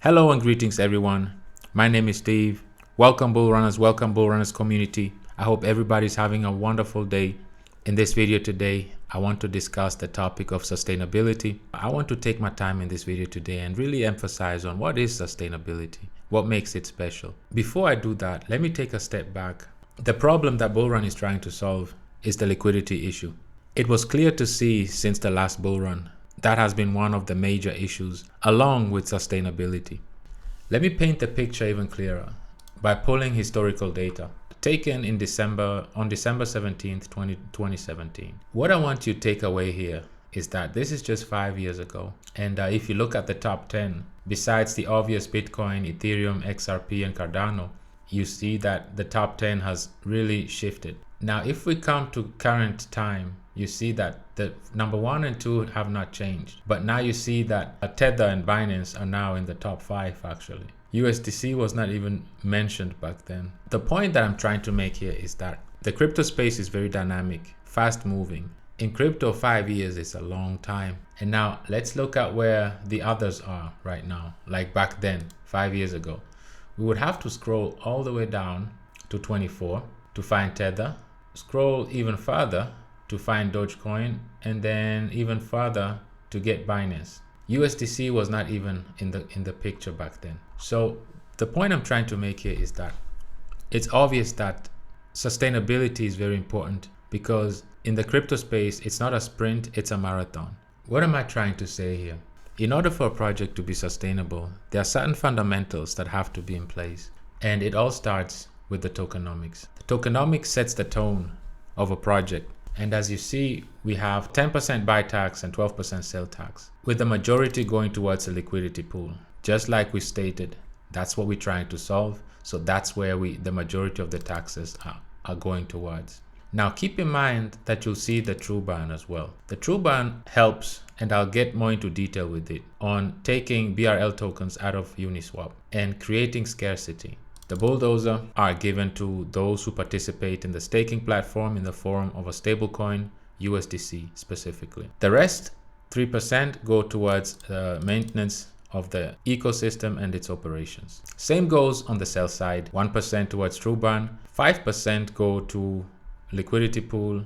Hello and greetings everyone. My name is Steve. Welcome Bullrunners community. I hope everybody's having a wonderful day. In this video today, I want to discuss the topic of sustainability. I want to take my time in this video today and really emphasize on what is sustainability, what makes it special. Before I do that, let me take a step back. The problem that Bullrun is trying to solve is the liquidity issue. It was clear to see since the last Bullrun that has been one of the major issues, along with sustainability. Let me paint the picture even clearer by pulling historical data taken on December 17th, 2017. What I want you to take away here is that this is just 5 years ago. And if you look at the top 10, besides the obvious Bitcoin, Ethereum, XRP, and Cardano, you see that the top 10 has really shifted. Now, if we come to current time, you see that the number 1 and 2 have not changed. But now you see that Tether and Binance are now in the top 5 actually. USDC was not even mentioned back then. The point that I'm trying to make here is that the crypto space is very dynamic, fast moving. In crypto, 5 years is a long time. And now let's look at where the others are right now, like back then, 5 years ago. We would have to scroll all the way down to 24 to find Tether, scroll even further to find Dogecoin, and then even further to get Binance. USDC was not even in the picture back then. So the point I'm trying to make here is that it's obvious that sustainability is very important, because in the crypto space, it's not a sprint, it's a marathon. What am I trying to say here? In order for a project to be sustainable, there are certain fundamentals that have to be in place. And it all starts with the tokenomics. The tokenomics sets the tone of a project. And as you see, we have 10% buy tax and 12% sell tax, with the majority going towards a liquidity pool. Just like we stated, that's what we're trying to solve. So that's where the majority of the taxes are going towards. Now keep in mind that you'll see the true burn as well. The true burn helps, and I'll get more into detail with it, on taking BRL tokens out of Uniswap and creating scarcity. The bulldozer are given to those who participate in the staking platform in the form of a stablecoin, USDC specifically. The rest, 3%, go towards the maintenance of the ecosystem and its operations. Same goes on the sell side, 1% towards true burn, 5% go to liquidity pool,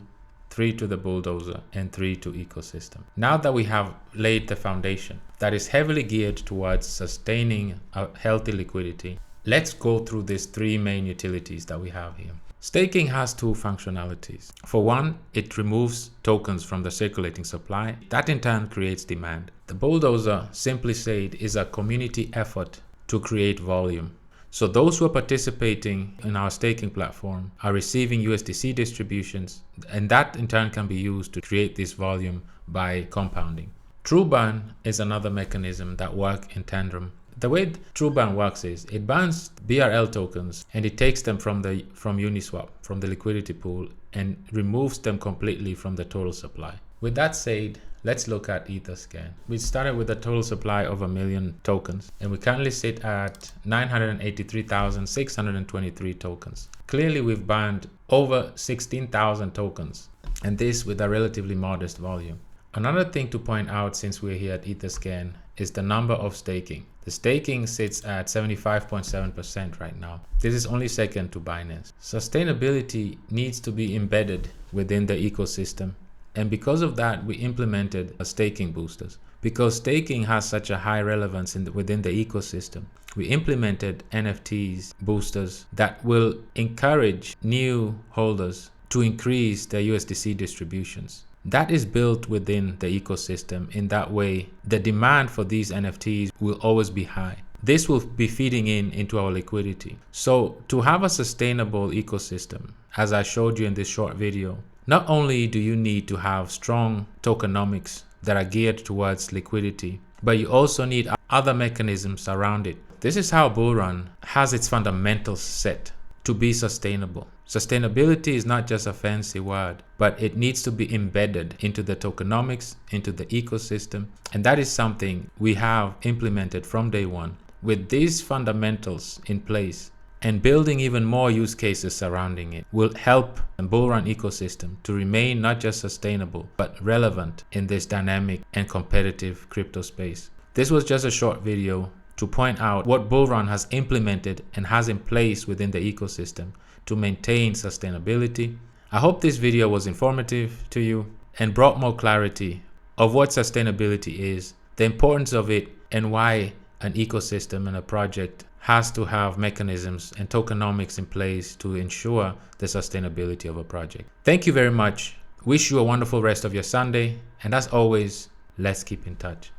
3 to the bulldozer, and 3 to ecosystem. Now that we have laid the foundation that is heavily geared towards sustaining a healthy liquidity, let's go through these 3 main utilities that we have here. Staking has 2 functionalities. For one, it removes tokens from the circulating supply. That in turn creates demand. The bulldozer, simply said, is a community effort to create volume. So those who are participating in our staking platform are receiving USDC distributions, and that in turn can be used to create this volume by compounding. True burn is another mechanism that works in tandem. The way true burn works is it burns BRL tokens and it takes them from Uniswap, from the liquidity pool, and removes them completely from the total supply. With that said, let's look at Etherscan. We started with a total supply of 1 million tokens, and we currently sit at 983,623 tokens. Clearly, we've burned over 16,000 tokens, and this with a relatively modest volume. Another thing to point out since we're here at Etherscan is the number of staking. The staking sits at 75.7% right now. This is only second to Binance. Sustainability needs to be embedded within the ecosystem. And because of that, we implemented staking boosters. Because staking has such a high relevance within the ecosystem, we implemented NFTs boosters that will encourage new holders to increase their USDC distributions. That is built within the ecosystem. In that way, the demand for these NFTs will always be high. This will be feeding into our liquidity. So to have a sustainable ecosystem, as I showed you in this short video, not only do you need to have strong tokenomics that are geared towards liquidity, but you also need other mechanisms around it. This is how Bullrun has its fundamentals set to be sustainable. Sustainability is not just a fancy word, but it needs to be embedded into the tokenomics, into the ecosystem. And that is something we have implemented from day one. With these fundamentals in place and building even more use cases surrounding it will help the Bullrun ecosystem to remain not just sustainable, but relevant in this dynamic and competitive crypto space. This was just a short video to point out what Bullrun has implemented and has in place within the ecosystem to maintain sustainability. I hope this video was informative to you and brought more clarity of what sustainability is, the importance of it, and why an ecosystem and a project has to have mechanisms and tokenomics in place to ensure the sustainability of a project. Thank you very much. Wish you a wonderful rest of your Sunday. And as always, let's keep in touch.